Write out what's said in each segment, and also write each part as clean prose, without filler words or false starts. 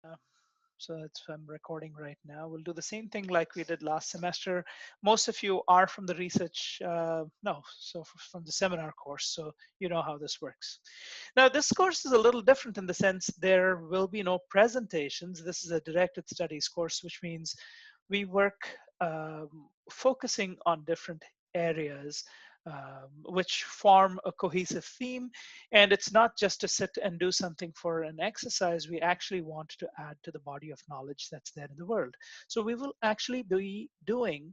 Uh, so that's I'm recording right now. We'll do the same thing like we did last semester. Most of you are from the research, no, so from the seminar course, so you know how this works. Now, this course is a little different in the sense there will be no presentations. This is a directed studies course, which means we work focusing on different areas which form a cohesive theme. And it's not just to sit and do something for an exercise. We actually want to add to the body of knowledge that's there in the world. So we will actually be doing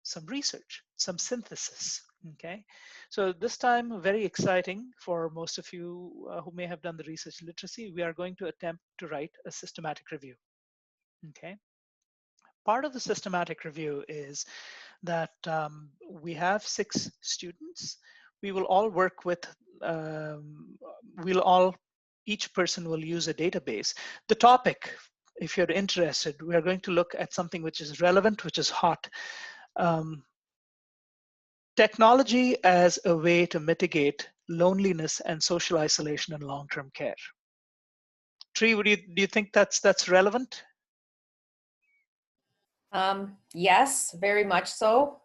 some research, some synthesis. Okay, so this time very exciting for most of you who may have done the research literacy. We are going to attempt to write a systematic review. Okay, part of the systematic review is that we have 6 students. We will all work with, um, we'll all, each person will use a database. The topic, if you're interested, we are going to look at something which is relevant, which is hot. Um, Technology as a way to mitigate loneliness and social isolation in long-term care. Tree, do you think that's relevant? Yes, very much so.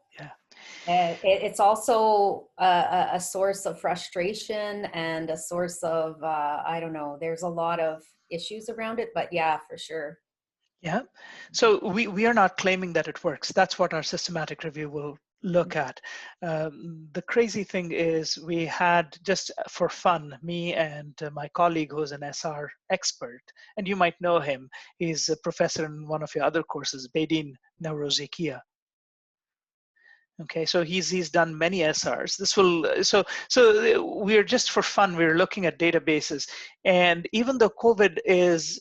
Yeah. It's also a source of frustration and a source of, I don't know, there's a lot of issues around it, but yeah, for sure. Yeah. So we are not claiming that it works. That's what our systematic review will look at. The crazy thing is we had, just for fun, me and my colleague who's an SR expert, and you might know him. He's a professor in one of your other courses, Bedin Neurozikia. Okay, so he's done many SRs. This will we're just for fun. We're looking at databases, and even though COVID is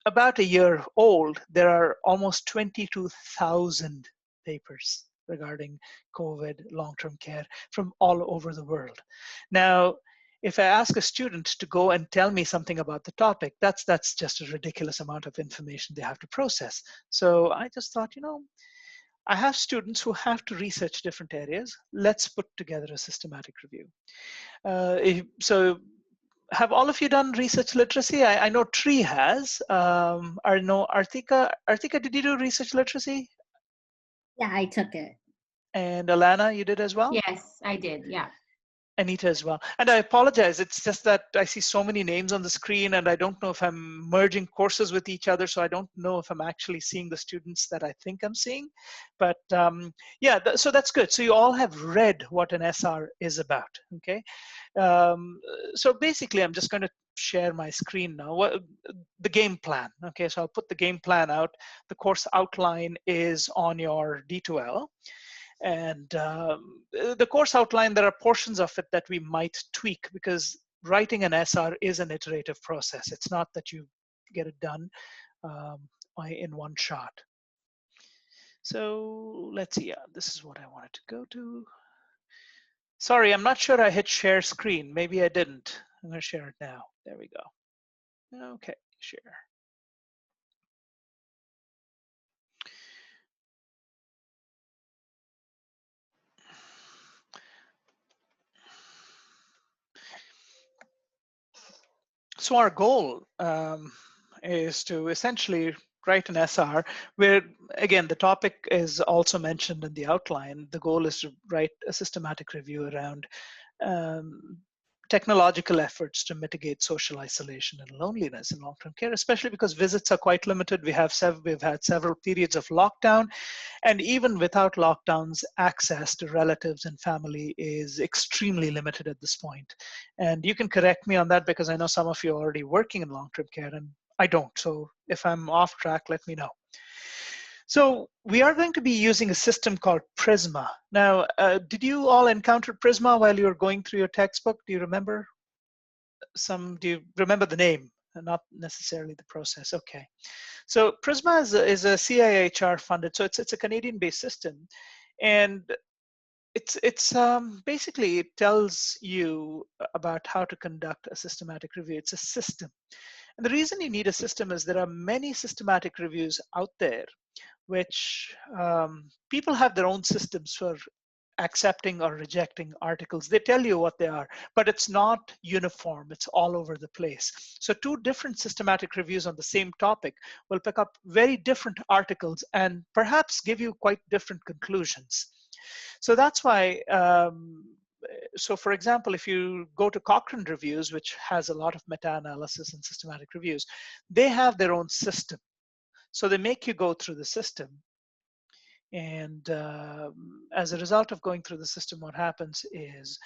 about a year old, there are almost 22,000 papers regarding COVID long-term care from all over the world. Now, if I ask a student to go and tell me something about the topic, that's just a ridiculous amount of information they have to process. So I just thought, I have students who have to research different areas. Let's put together a systematic review. So have all of you done research literacy? I know Tree has. I know Artika. Artika, did you do research literacy? Yeah, I took it. And Alana, you did as well? Yes, I did. Yeah. Anita as well. And I apologize. It's just that I see so many names on the screen and I don't know if I'm merging courses with each other. So I don't know if I'm actually seeing the students that I think I'm seeing. But yeah, so that's good. So you all have read what an SR is about. Okay. So basically, I'm just going to share my screen now. The game plan. Okay. So I'll put the game plan out. The course outline is on your D2L. And the course outline, there are portions of it that we might tweak because writing an SR is an iterative process. It's not that you get it done in one shot. So let's see. This is what I wanted to go to. Sorry, I'm not sure I hit share screen. Maybe I didn't. I'm going to share it now. There we go. Okay, share. So our goal is to essentially write an SR where, again, the topic is also mentioned in the outline. The goal is to write a systematic review around um, technological efforts to mitigate social isolation and loneliness in long-term care, especially because visits are quite limited. We've had several periods of lockdown, and even without lockdowns, access to relatives and family is extremely limited at this point. And you can correct me on that because I know some of you are already working in long-term care and I don't. So if I'm off track, let me know. So we are going to be using a system called Prisma. Now, did you all encounter Prisma while you were going through your textbook? Do you remember do you remember the name and not necessarily the process? Okay. So Prisma is a CIHR funded, so it's a Canadian-based system. And it's basically it tells you about how to conduct a systematic review. It's a system. And the reason you need a system is there are many systematic reviews out there which people have their own systems for accepting or rejecting articles. They tell you what they are, but it's not uniform. It's all over the place. So two different systematic reviews on the same topic will pick up very different articles and perhaps give you quite different conclusions. So that's why, so for example, if you go to Cochrane Reviews, which has a lot of meta-analysis and systematic reviews, they have their own system. So they make you go through the system. And as a result of going through the system, what happens is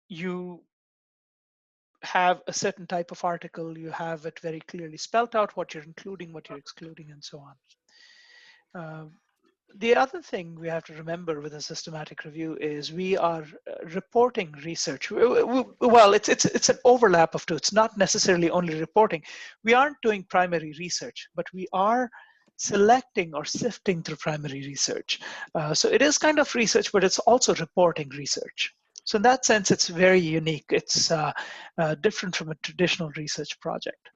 you have a certain type of article, you have it very clearly spelled out, what you're including, what you're excluding, and so on. The other thing we have to remember with a systematic review is we are reporting research. Well, it's an overlap of two. It's not necessarily only reporting. We aren't doing primary research, but we are selecting or sifting through primary research. So it is kind of research, but it's also reporting research. So in that sense, it's very unique. It's different from a traditional research project.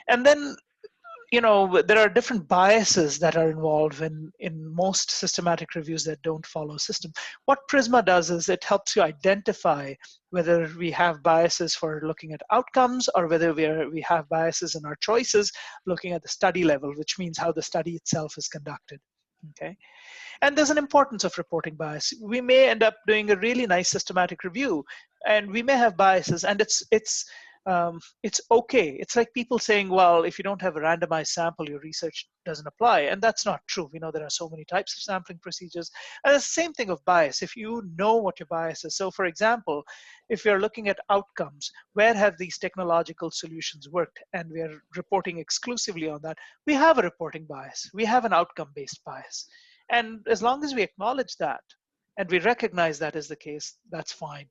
And then there are different biases that are involved in most systematic reviews that don't follow system. What Prisma does is it helps you identify whether we have biases for looking at outcomes or whether we have biases in our choices looking at the study level, which means how the study itself is conducted. Okay. And there's an importance of reporting bias. We may end up doing a really nice systematic review, and we may have biases, and it's okay. It's like people saying, well, if you don't have a randomized sample, your research doesn't apply. And that's not true. We know there are so many types of sampling procedures. And it's the same thing of bias. If you know what your bias is. So for example, if you're looking at outcomes, where have these technological solutions worked? And we're reporting exclusively on that. We have a reporting bias. We have an outcome-based bias. And as long as we acknowledge that and we recognize that is the case, that's fine.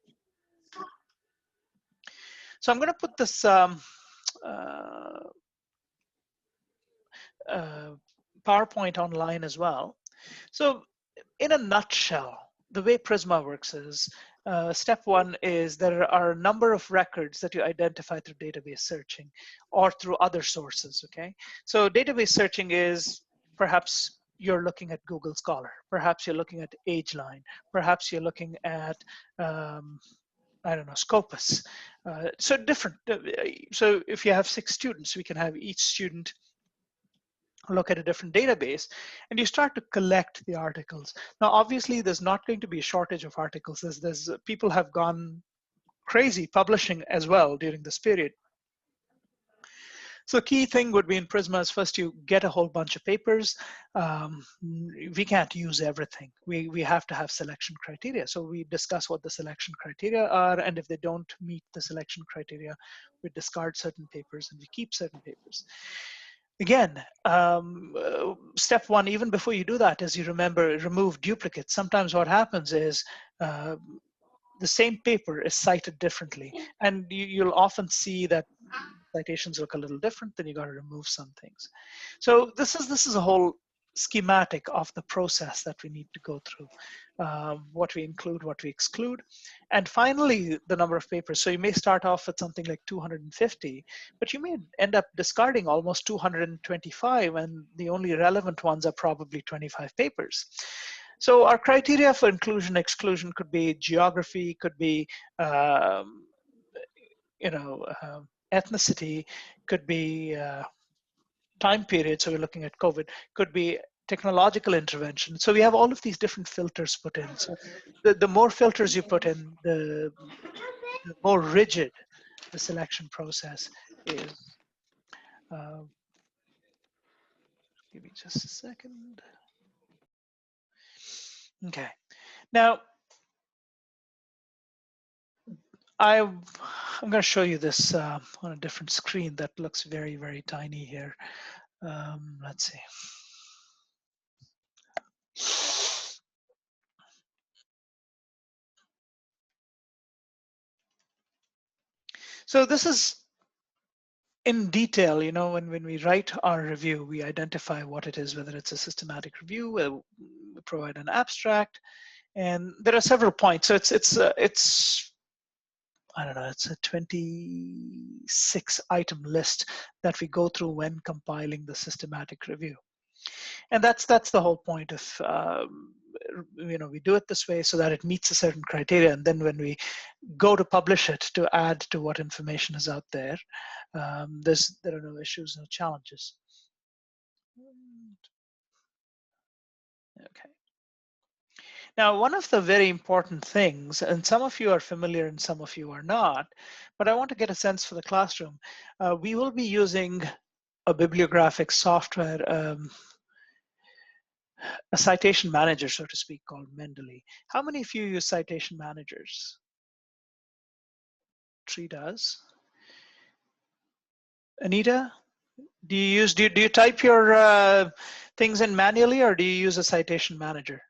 So I'm going to put this PowerPoint online as well. So in a nutshell, the way Prisma works is step one is there are a number of records that you identify through database searching or through other sources, okay? So database searching is perhaps you're looking at Google Scholar, perhaps you're looking at AgeLine, perhaps you're looking at I don't know, Scopus. So different. So if you have 6 students, we can have each student look at a different database, and you start to collect the articles. Now, obviously, there's not going to be a shortage of articles. There's people have gone crazy publishing as well during this period. So key thing would be in Prisma is first you get a whole bunch of papers. We can't use everything. We have to have selection criteria. So we discuss what the selection criteria are, and if they don't meet the selection criteria, we discard certain papers and we keep certain papers. Again, step one, even before you do that, is you remove duplicates. Sometimes what happens is the same paper is cited differently, and you'll often see that citations look a little different, then you got to remove some things. So this is a whole schematic of the process that we need to go through, what we include, what we exclude, and finally the number of papers. So you may start off with something like 250, but you may end up discarding almost 225, and the only relevant ones are probably 25 papers. So our criteria for inclusion, exclusion could be geography, could be ethnicity, could be time period, so we're looking at COVID, could be technological intervention. So we have all of these different filters put in. So the more filters you put in, the more rigid the selection process is. Give me just a second. Okay. Now, I'm going to show you this on a different screen that looks very, very tiny here. Let's see. So this is in detail, when we write our review, we identify what it is, whether it's a systematic review, we provide an abstract, and there are several points. So it's I don't know, it's a 26 item list that we go through when compiling the systematic review. And that's the whole point of we do it this way so that it meets a certain criteria, and then when we go to publish it to add to what information is out there, there are no issues, no challenges. Okay. Now, one of the very important things, and some of you are familiar and some of you are not, but I want to get a sense for the classroom. We will be using a bibliographic software, a citation manager, so to speak, called Mendeley. How many of you use citation managers? Tree does. Anita, do you type your things in manually, or do you use a citation manager?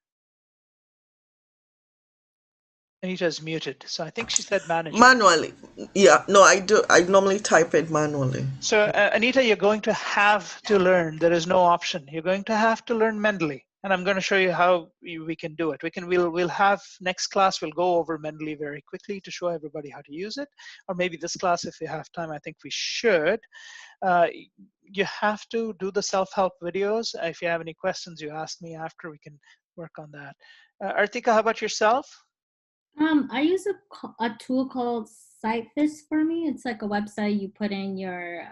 Anita is muted, so I think she said manager. Manually. Yeah, no, I do. I normally type it manually. So Anita, you're going to have to learn. There is no option. You're going to have to learn Mendeley, and I'm going to show you how we can do it. We'll have next class. We'll go over Mendeley very quickly to show everybody how to use it, or maybe this class, if we have time, I think we should. You have to do the self-help videos. If you have any questions, you ask me after. We can work on that. Artika, how about yourself? I use a tool called Citefish for me. It's like a website. You put in your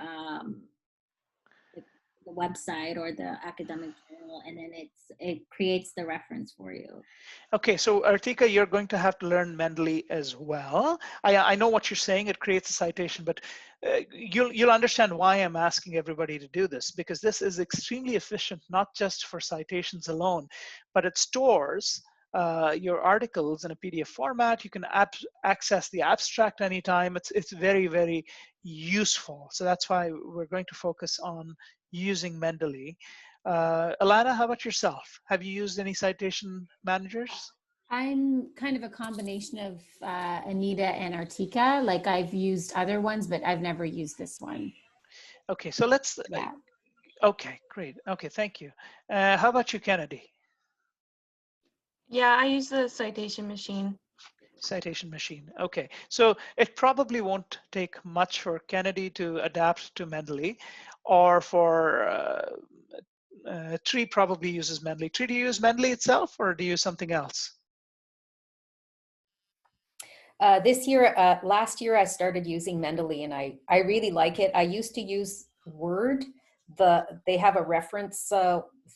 the website or the academic journal, and then it creates the reference for you. Okay, so Artika, you're going to have to learn Mendeley as well. I know what you're saying. It creates a citation, but you'll understand why I'm asking everybody to do this, because this is extremely efficient, not just for citations alone, but it stores your articles in a PDF format. You can access the abstract anytime. It's very, very useful. So that's why we're going to focus on using Mendeley. Alana, how about yourself? Have you used any citation managers? I'm kind of a combination of Anita and Artika. Like I've used other ones, but I've never used this one. Okay, so let's, Yeah. okay, great. Okay, thank you. How about you, Kennedy? Yeah, I use the citation machine. Citation machine. Okay, so it probably won't take much for Kennedy to adapt to Mendeley, or for Tree probably uses Mendeley. Tree, do you use Mendeley itself, or do you use something else? Last year, I started using Mendeley, and I really like it. I used to use Word. They have a reference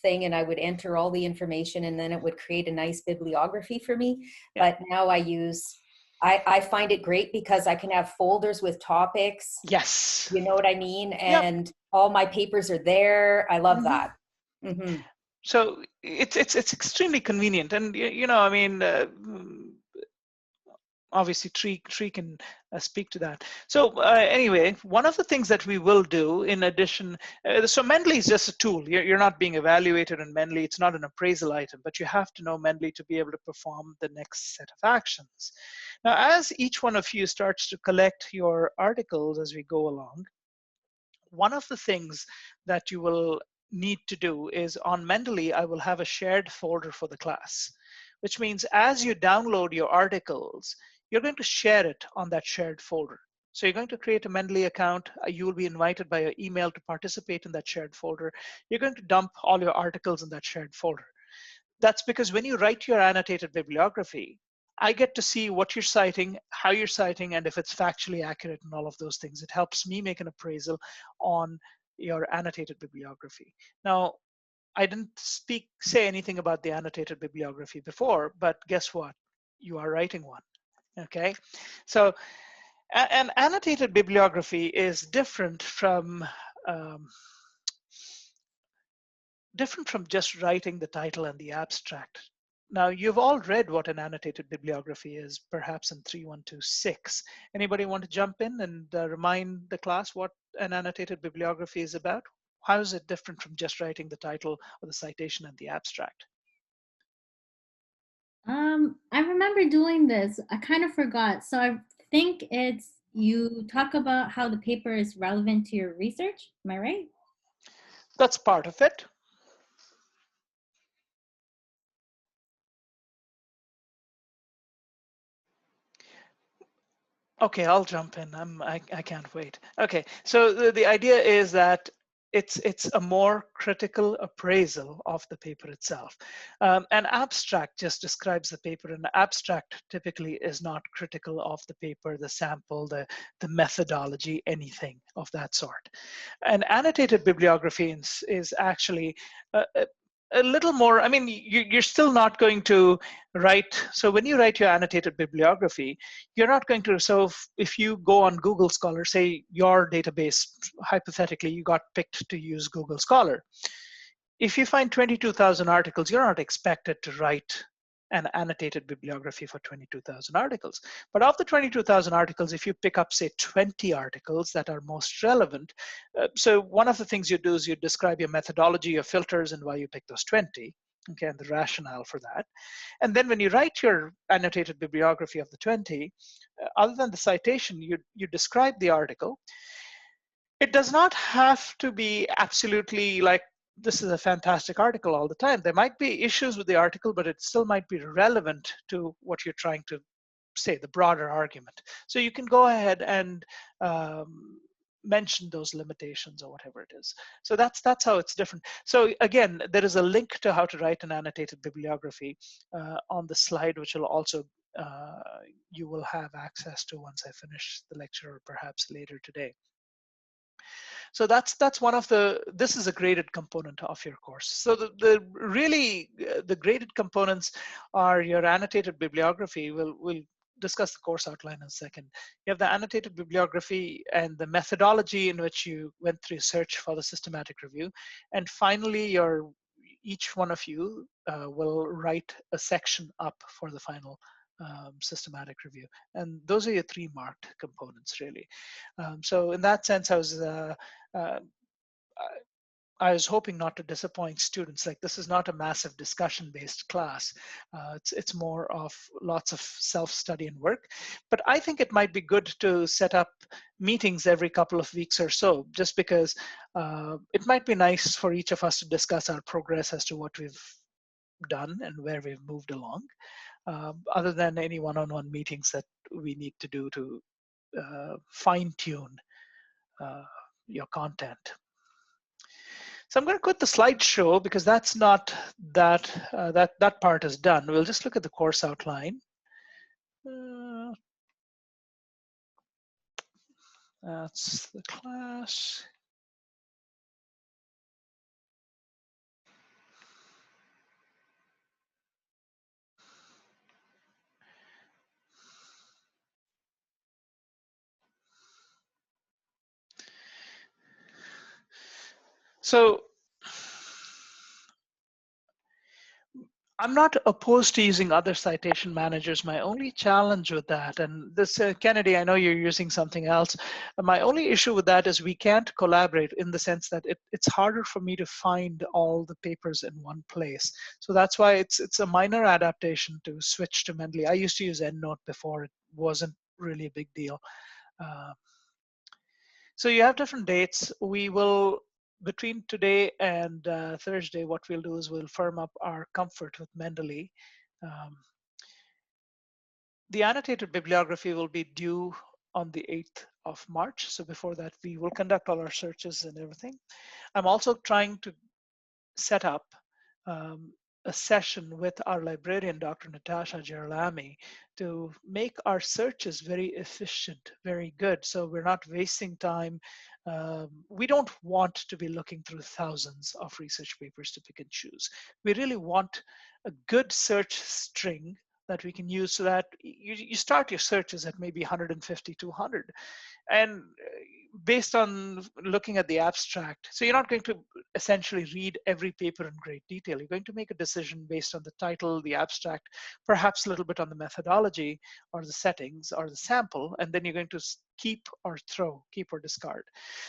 thing, and I would enter all the information, and then it would create a nice bibliography for me. Yeah. But now I find it great because I can have folders with topics. Yes. You know what I mean? And all my papers are there. I love that. Mm-hmm. So it's extremely convenient, and I mean, obviously Tree can speak to that. So anyway, one of the things that we will do in addition, so Mendeley is just a tool. You're not being evaluated in Mendeley. It's not an appraisal item, but you have to know Mendeley to be able to perform the next set of actions. Now, as each one of you starts to collect your articles as we go along, one of the things that you will need to do is on Mendeley, I will have a shared folder for the class, which means as you download your articles, you're going to share it on that shared folder. So you're going to create a Mendeley account. You will be invited by your email to participate in that shared folder. You're going to dump all your articles in that shared folder. That's because when you write your annotated bibliography, I get to see what you're citing, how you're citing, and if it's factually accurate and all of those things. It helps me make an appraisal on your annotated bibliography. Now, I didn't say anything about the annotated bibliography before, but guess what? You are writing one, okay? So an annotated bibliography is different from just writing the title and the abstract. Now, you've all read what an annotated bibliography is, perhaps in 3126. Anybody want to jump in and remind the class what an annotated bibliography is about? How is it different from just writing the title or the citation and the abstract? I remember doing this. I kind of forgot. So I think it's you talk about how the paper is relevant to your research. Am I right? That's part of it. Okay, I'll jump in. I can't wait. Okay, so the idea is that it's a more critical appraisal of the paper itself. An abstract just describes the paper. An abstract typically is not critical of the paper, the sample, the methodology, anything of that sort. An annotated bibliography is actually a little more. I mean, you're still not going to write. So when you write your annotated bibliography, you're not going to. So if you go on Google Scholar, say your database, hypothetically, you got picked to use Google Scholar. If you find 22,000 articles, you're not expected to write an annotated bibliography for 22,000 articles. But of the 22,000 articles, if you pick up, say, 20 articles that are most relevant, so one of the things you do is you describe your methodology, your filters, and why you pick those 20, okay, and the rationale for that. And then when you write your annotated bibliography of the 20, other than the citation, you describe the article. It does not have to be absolutely like, this is a fantastic article all the time. There might be issues with the article, but it still might be relevant to what you're trying to say, the broader argument. So you can go ahead and mention those limitations or whatever it is. So that's how it's different. So again, there is a link to how to write an annotated bibliography on the slide, which will also you will have access to once I finish the lecture, or perhaps later today. So that's one of the, this is a graded component of your course. So the really the graded components are your annotated bibliography. We'll discuss the course outline in a second. You have the annotated bibliography and the methodology in which you went through search for the systematic review. And finally, each one of you will write a section up for the final systematic review. And those are your 3 marked components, really. So in that sense, uh, I was hoping not to disappoint students. Like, this is not a massive discussion-based class. It's more of lots of self-study and work. But I think it might be good to set up meetings every couple of weeks or so, just because it might be nice for each of us to discuss our progress as to what we've done and where we've moved along, other than any one-on-one meetings that we need to do to fine-tune your content. So I'm going to quit the slideshow because that's not that part is done. We'll just look at the course outline. That's the class. So I'm not opposed to using other citation managers. My only challenge with that, and this, Kennedy, I know you're using something else. My only issue with that is we can't collaborate, in the sense that it's harder for me to find all the papers in one place. So that's why it's a minor adaptation to switch to Mendeley. I used to use EndNote before. It wasn't really a big deal. So you have different dates. We will, between today and Thursday, what we'll do is we'll firm up our comfort with Mendeley. The annotated bibliography will be due on the 8th of March. So before that, we will conduct all our searches and everything. I'm also trying to set up a session with our librarian, Dr. Natasha Gerolami, to make our searches very efficient, very good. So we're not wasting time. We don't want to be looking through thousands of research papers to pick and choose. We really want a good search string that we can use, so that you start your searches at maybe 150, 200. And based on looking at the abstract, so you're not going to essentially read every paper in great detail. You're going to make a decision based on the title, the abstract, perhaps a little bit on the methodology or the settings or the sample, and then you're going to keep or throw, keep or discard.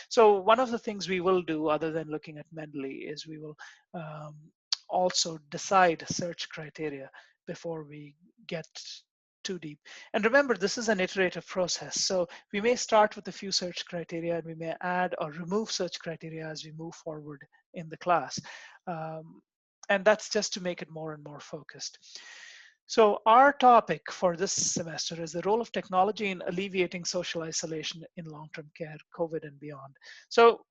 So one of the things we will do, other than looking at Mendeley, is we will also decide search criteria before we get too deep. And remember, this is an iterative process. So we may start with a few search criteria, and we may add or remove search criteria as we move forward in the class. And that's just to make it more and more focused. So our topic for this semester is the role of technology in alleviating social isolation in long-term care, COVID and beyond. So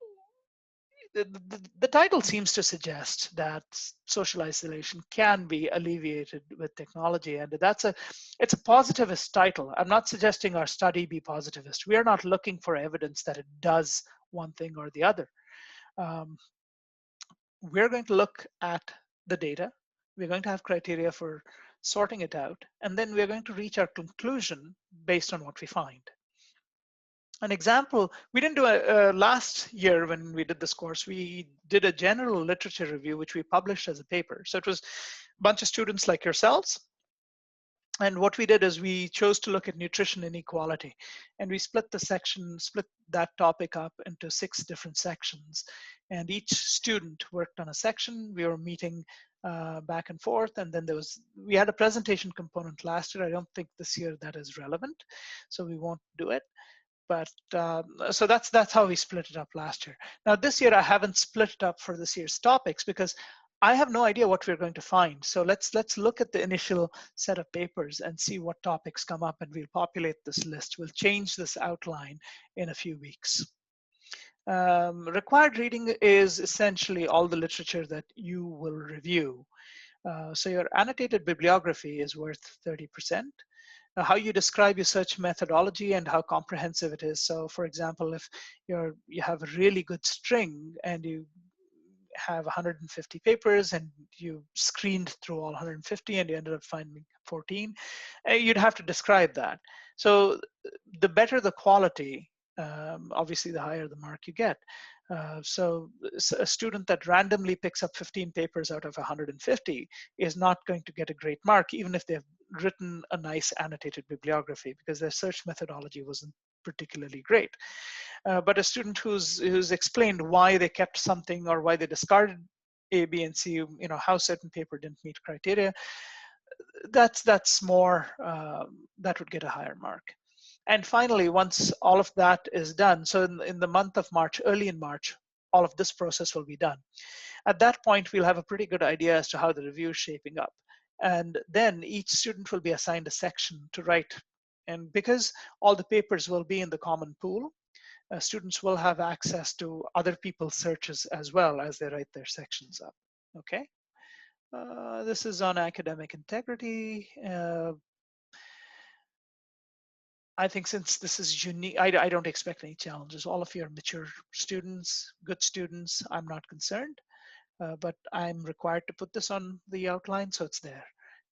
the title seems to suggest that social isolation can be alleviated with technology, and it's a positivist title. I'm not suggesting our study be positivist. We are not looking for evidence that it does one thing or the other. Um, we're going to look at the data. We're going to have criteria for sorting it out, and then we're going to reach our conclusion based on what we find. An example, we didn't do last year when we did this course, we did a general literature review, which we published as a paper. So it was a bunch of students like yourselves. And what we did is we chose to look at nutrition inequality, and we split that topic up into 6 different sections. And each student worked on a section. We were meeting back and forth, and then we had a presentation component last year. I don't think this year that is relevant, so we won't do it. But so that's how we split it up last year. Now this year I haven't split it up for this year's topics because I have no idea what we're going to find. So let's look at the initial set of papers and see what topics come up, and we'll populate this list. We'll change this outline in a few weeks. Required reading is essentially all the literature that you will review. So your annotated bibliography is worth 30%. How you describe your search methodology and how comprehensive it is. So for example, if you have a really good string and you have 150 papers and you screened through all 150 and you ended up finding 14, you'd have to describe that. So the better the quality, obviously the higher the mark you get. So a student that randomly picks up 15 papers out of 150 is not going to get a great mark, even if they've written a nice annotated bibliography, because their search methodology wasn't particularly great. But a student who's explained why they kept something or why they discarded A, B, and C, how certain paper didn't meet criteria, that's more, that would get a higher mark. And finally, once all of that is done, so in the month of March, early in March, all of this process will be done. At that point, we'll have a pretty good idea as to how the review is shaping up. And then each student will be assigned a section to write. And because all the papers will be in the common pool, students will have access to other people's searches as well as they write their sections up. Okay. This is on academic integrity. I think since this is unique, I don't expect any challenges. All of you are mature students, good students. I'm not concerned, but I'm required to put this on the outline, so it's there.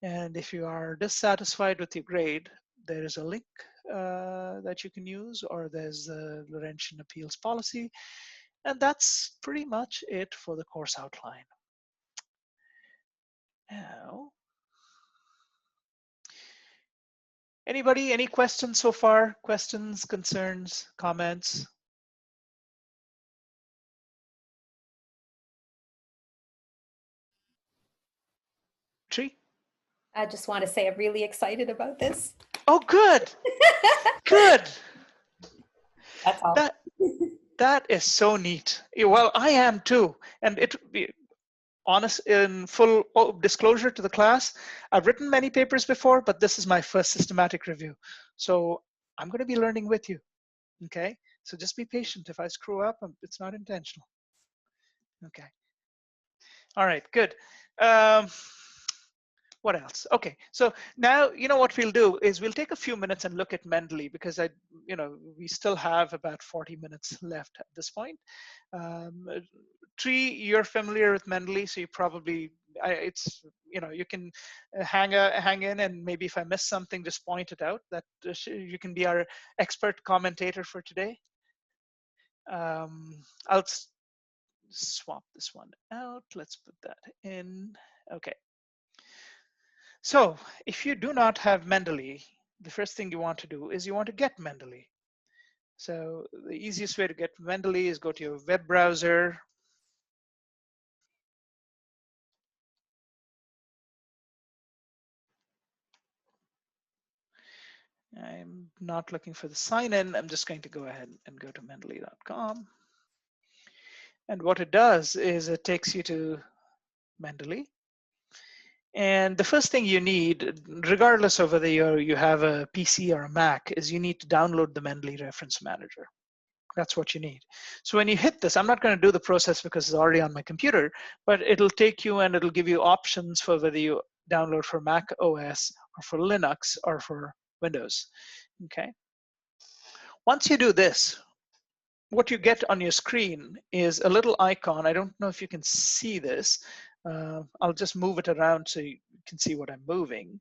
And if you are dissatisfied with your grade, there is a link that you can use, or there's the Laurentian appeals policy. And that's pretty much it for the course outline. Now, anybody, any questions so far? Questions, concerns, comments? Tree? I just want to say I'm really excited about this. Oh, good. Good. That's all. That is so neat. Well, I am too. And it be honest, in full disclosure to the class, I've written many papers before, but this is my first systematic review. So I'm going to be learning with you. Okay. So just be patient. If I screw up, it's not intentional. Okay. All right, good. What else? Okay, so now what we'll do is we'll take a few minutes and look at Mendeley, because we still have about 40 minutes left at this point. Tree, you're familiar with Mendeley, so you probably you can hang in, and maybe if I miss something, just point it out. That you can be our expert commentator for today. I'll swap this one out. Let's put that in. Okay. So if you do not have Mendeley, the first thing you want to do is you want to get Mendeley. So the easiest way to get Mendeley is go to your web browser. I'm not looking for the sign in. I'm just going to go ahead and go to mendeley.com. And what it does is it takes you to Mendeley. And the first thing you need, regardless of whether you have a PC or a Mac, is you need to download the Mendeley Reference Manager. That's what you need. So when you hit this, I'm not going to do the process because it's already on my computer, but it'll take you and it'll give you options for whether you download for Mac OS or for Linux or for Windows. Okay. Once you do this, what you get on your screen is a little icon. I don't know if you can see this. I'll just move it around so you can see what I'm moving.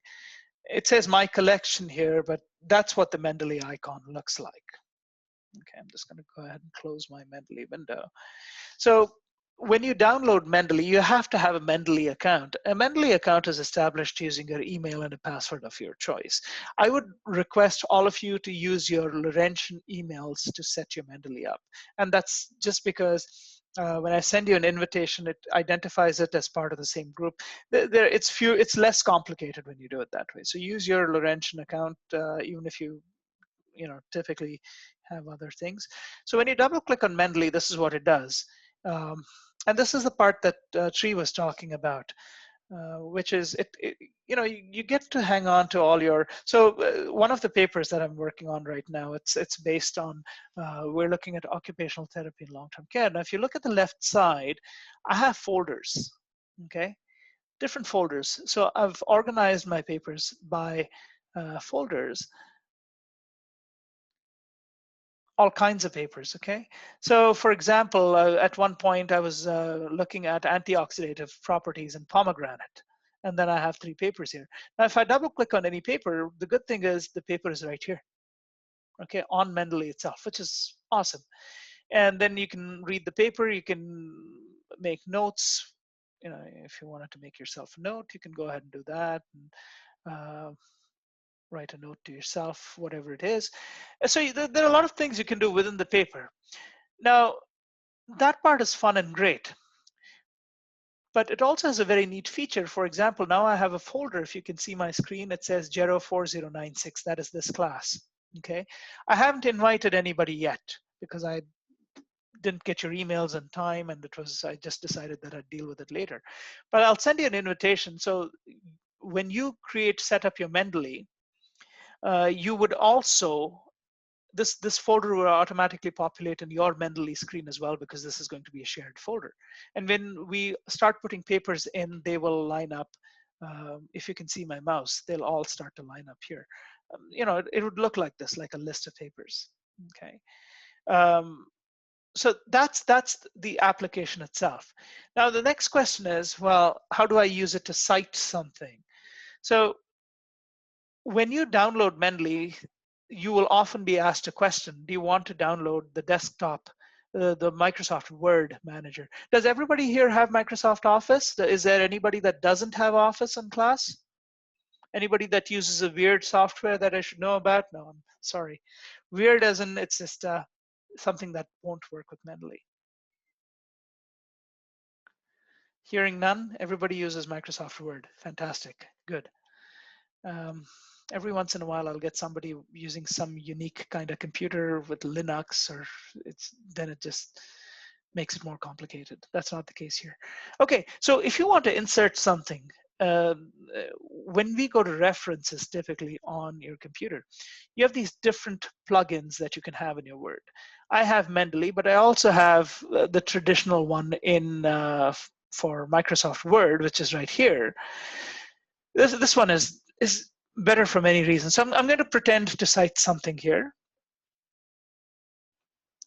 It says my collection here, but that's what the Mendeley icon looks like. Okay, I'm just going to go ahead and close my Mendeley window. So when you download Mendeley, you have to have a Mendeley account. A Mendeley account is established using your email and a password of your choice. I would request all of you to use your Laurentian emails to set your Mendeley up. And that's just because when I send you an invitation, it identifies it as part of the same group. It's less complicated when you do it that way. So use your Laurentian account, even if you typically have other things. So when you double click on Mendeley, this is what it does. And this is the part that Tree was talking about, which is you get to hang on to all your. So one of the papers that I'm working on right now, it's based on we're looking at occupational therapy and long-term care. Now, if you look at the left side, I have folders. Okay, different folders. So I've organized my papers by folders. All kinds of papers, okay? So for example, at one point I was looking at antioxidative properties in pomegranate, and then I have 3 papers here. Now, if I double click on any paper, the good thing is the paper is right here, okay, on Mendeley itself, which is awesome. And then you can read the paper, you can make notes. If you wanted to make yourself a note, you can go ahead and do that. And, write a note to yourself, whatever it is. So there are a lot of things you can do within the paper. Now, that part is fun and great, but it also has a very neat feature. For example, now I have a folder. If you can see my screen, it says Gero 4096. That is this class. Okay, I haven't invited anybody yet because I didn't get your emails in time, and I just decided that I'd deal with it later. But I'll send you an invitation. So when you set up your Mendeley, you would also, this folder will automatically populate in your Mendeley screen as well, because this is going to be a shared folder. And when we start putting papers in, they will line up. If you can see my mouse, they'll all start to line up here. It would look like this, like a list of papers. Okay. So that's the application itself. Now the next question is, well, how do I use it to cite something? So when you download Mendeley, you will often be asked a question. Do you want to download the desktop, the Microsoft Word Manager? Does everybody here have Microsoft Office? Is there anybody that doesn't have Office in class? Anybody that uses a weird software that I should know about? No, I'm sorry. Weird as in it's just something that won't work with Mendeley. Hearing none, everybody uses Microsoft Word. Fantastic, good. Every once in a while, I'll get somebody using some unique kind of computer with Linux, or then it just makes it more complicated. That's not the case here. Okay, so if you want to insert something, when we go to references, typically on your computer, you have these different plugins that you can have in your Word. I have Mendeley, but I also have the traditional one for Microsoft Word, which is right here. This one is better for many reasons. So I'm going to pretend to cite something here.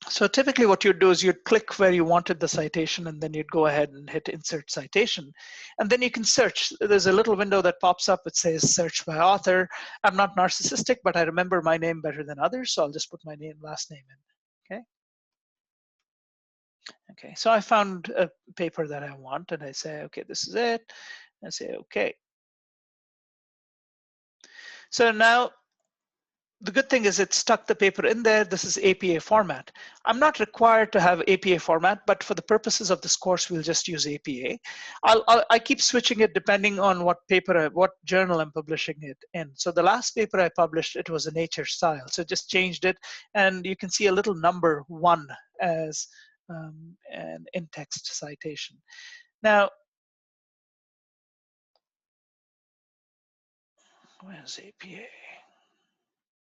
So typically what you'd do is you'd click where you wanted the citation, and then you'd go ahead and hit insert citation. And then you can search. There's a little window that pops up. It says search by author. I'm not narcissistic, but I remember my name better than others. So I'll just put my last name in, okay? Okay, so I found a paper that I want, and I say, okay, this is it. I say, okay. So now the good thing is it stuck the paper in there. This is APA format. I'm not required to have APA format, but for the purposes of this course, we'll just use APA. I keep switching it depending on what journal I'm publishing it in. So the last paper I published, it was a Nature style. So just changed it, and you can see a little number 1 as an in-text citation. Now, where's APA?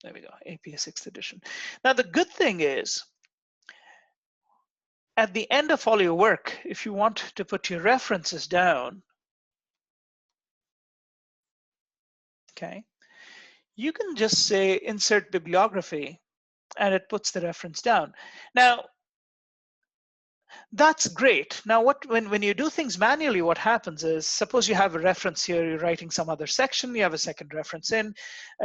There we go, APA 6th edition. Now, the good thing is at the end of all your work, if you want to put your references down, okay, you can just say insert bibliography, and it puts the reference down. Now, that's great. Now, when you do things manually, what happens is, suppose you have a reference here, you're writing some other section, you have a second reference in,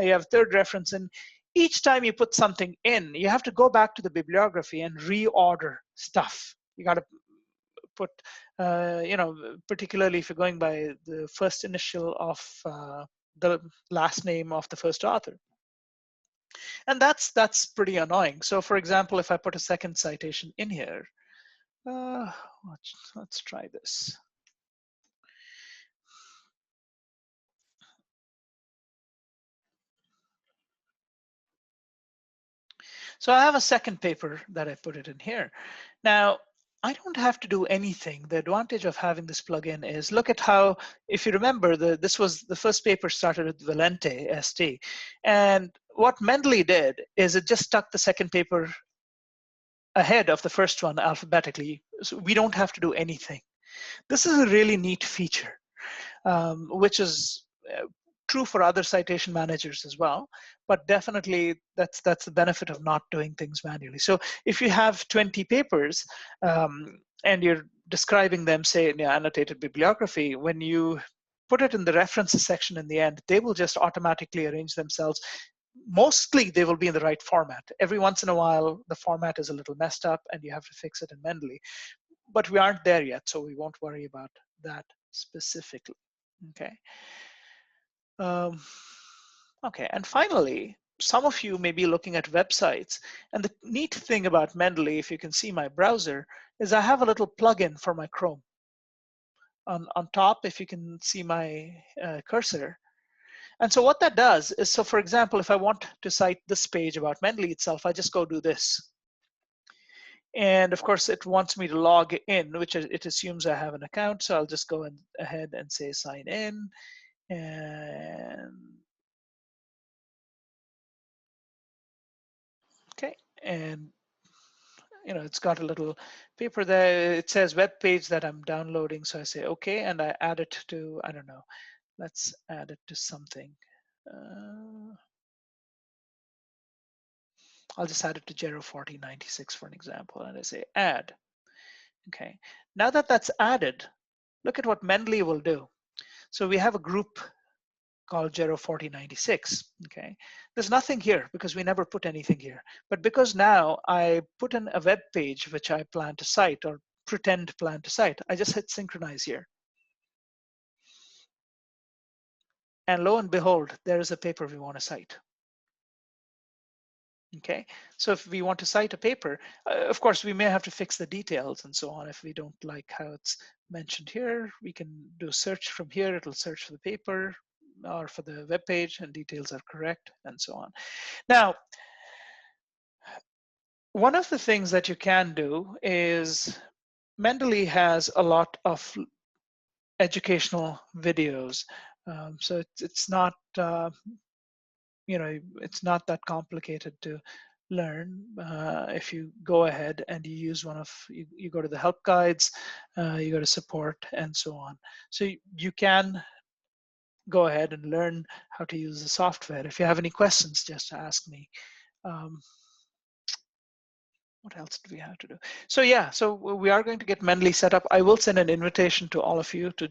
you have a third reference in. Each time you put something in, you have to go back to the bibliography and reorder stuff. You got to put, particularly if you're going by the first initial of the last name of the first author. And that's pretty annoying. So for example, if I put a second citation in here, let's try this. So I have a second paper that I put it in here. Now, I don't have to do anything. The advantage of having this plugin is, look at how, if you remember, this was the first paper started with Valente ST. And what Mendeley did is it just stuck the second paper ahead of the first one alphabetically. So we don't have to do anything. This is a really neat feature, which is true for other citation managers as well, but definitely that's the benefit of not doing things manually. So if you have 20 papers and you're describing them, say in your annotated bibliography, when you put it in the references section in the end, they will just automatically arrange themselves. Mostly they will be in the right format. Every once in a while, the format is a little messed up and you have to fix it in Mendeley. But we aren't there yet, so we won't worry about that specifically. Okay. Okay, and finally, some of you may be looking at websites, and the neat thing about Mendeley, if you can see my browser, is I have a little plugin for my Chrome. On top, if you can see my cursor. And so what that does is, so for example, if I want to cite this page about Mendeley itself, I just go do this. And of course, it wants me to log in, which it assumes I have an account. So I'll just go ahead and say sign in. And okay, and it's got a little paper there. It says web page that I'm downloading. So I say okay, and I add it to, I don't know, let's add it to something. I'll just add it to Gero 4096 for an example, and I say add. Okay, now that that's added, look at what Mendeley will do. So we have a group called Gero 4096. Okay, there's nothing here because we never put anything here. But because now I put in a web page which I plan to cite or pretend plan to cite, I just hit synchronize here. And lo and behold, there is a paper we want to cite. Okay, so if we want to cite a paper, of course, we may have to fix the details and so on. If we don't like how it's mentioned here, we can do a search from here. It'll search for the paper or for the web page, and details are correct and so on. Now, one of the things that you can do is Mendeley has a lot of educational videos. So it's not, it's not that complicated to learn. If you go ahead and you use one of, you go to the help guides, you go to support and so on. So you can go ahead and learn how to use the software. If you have any questions, just ask me. What else do we have to do? So yeah, so we are going to get Mendeley set up. I will send an invitation to all of you to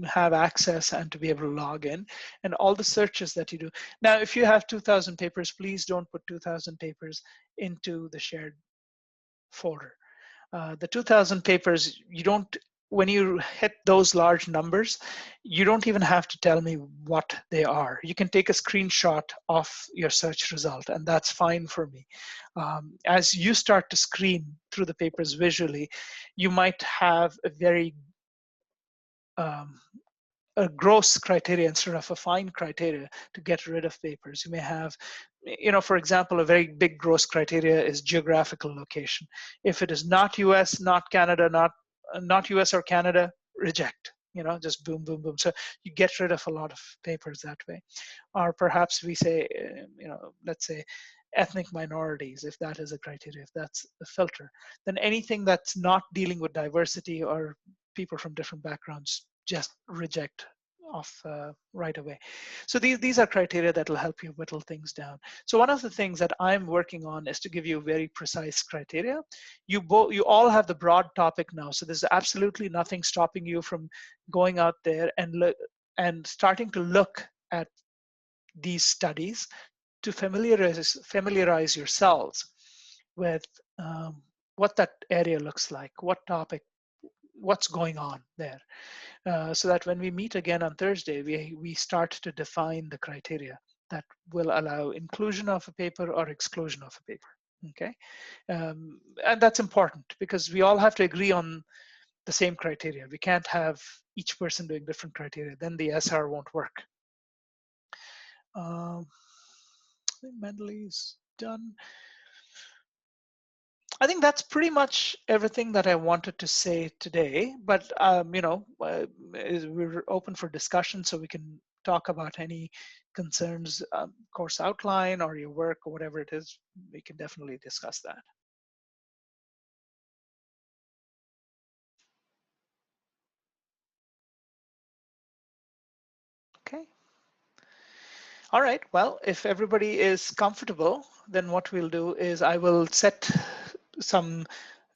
have access and to be able to log in, and all the searches that you do. Now, if you have 2,000 papers, please don't put 2,000 papers into the shared folder. The 2,000 papers, you don't, when you hit those large numbers, you don't even have to tell me what they are. You can take a screenshot of your search result, and that's fine for me. As you start to screen through the papers visually, you might have a very a gross criteria instead of a fine criteria to get rid of papers. You may have, for example, a very big gross criteria is geographical location. If it is not US, not Canada, not US or Canada, reject. Just boom, boom, boom. So you get rid of a lot of papers that way. Or perhaps we say, let's say ethnic minorities, if that is a criteria, if that's a filter. Then anything that's not dealing with diversity or people from different backgrounds, just reject off right away. So these are criteria that will help you whittle things down. So one of the things that I'm working on is to give you very precise criteria. You all have the broad topic now, so there's absolutely nothing stopping you from going out there and starting to look at these studies to familiarize yourselves with what that area looks like, what topic, what's going on there, so that when we meet again on Thursday, we start to define the criteria that will allow inclusion of a paper or exclusion of a paper. Okay, and that's important because we all have to agree on the same criteria. We can't have each person doing different criteria, then the SR won't work. I think Mendeley's done. I think that's pretty much everything that I wanted to say today, but we're open for discussion, so we can talk about any concerns, course outline or your work or whatever it is. We can definitely discuss that. Okay. All right, well, if everybody is comfortable, then what we'll do is I will set some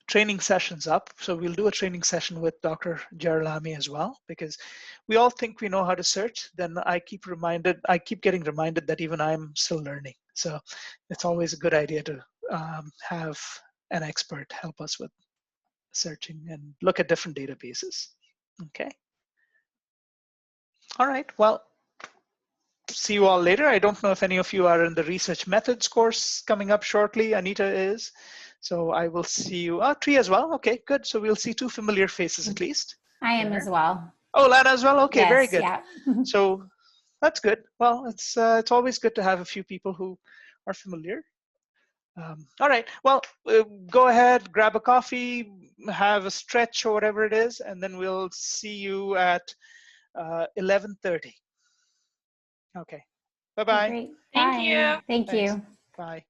training sessions up. So we'll do a training session with Dr. Gero as well, because we all think we know how to search. Then I keep getting reminded that even I'm still learning. So it's always a good idea to have an expert help us with searching and look at different databases. Okay. All right, well, see you all later. I don't know if any of you are in the research methods course coming up shortly. Anita is. So I will see you. Tree as well. Okay, good. So we'll see two familiar faces at least. I am there. as well. Oh, Lana as well. Okay, Yes, very good. yeah. So that's good. Well, it's always good to have a few people who are familiar. All right. Well, go ahead, grab a coffee, have a stretch or whatever it is, and then we'll see you at 11:30. Okay. Okay, Bye-bye. great. Thank Bye. you. Thank Thanks. you. Bye.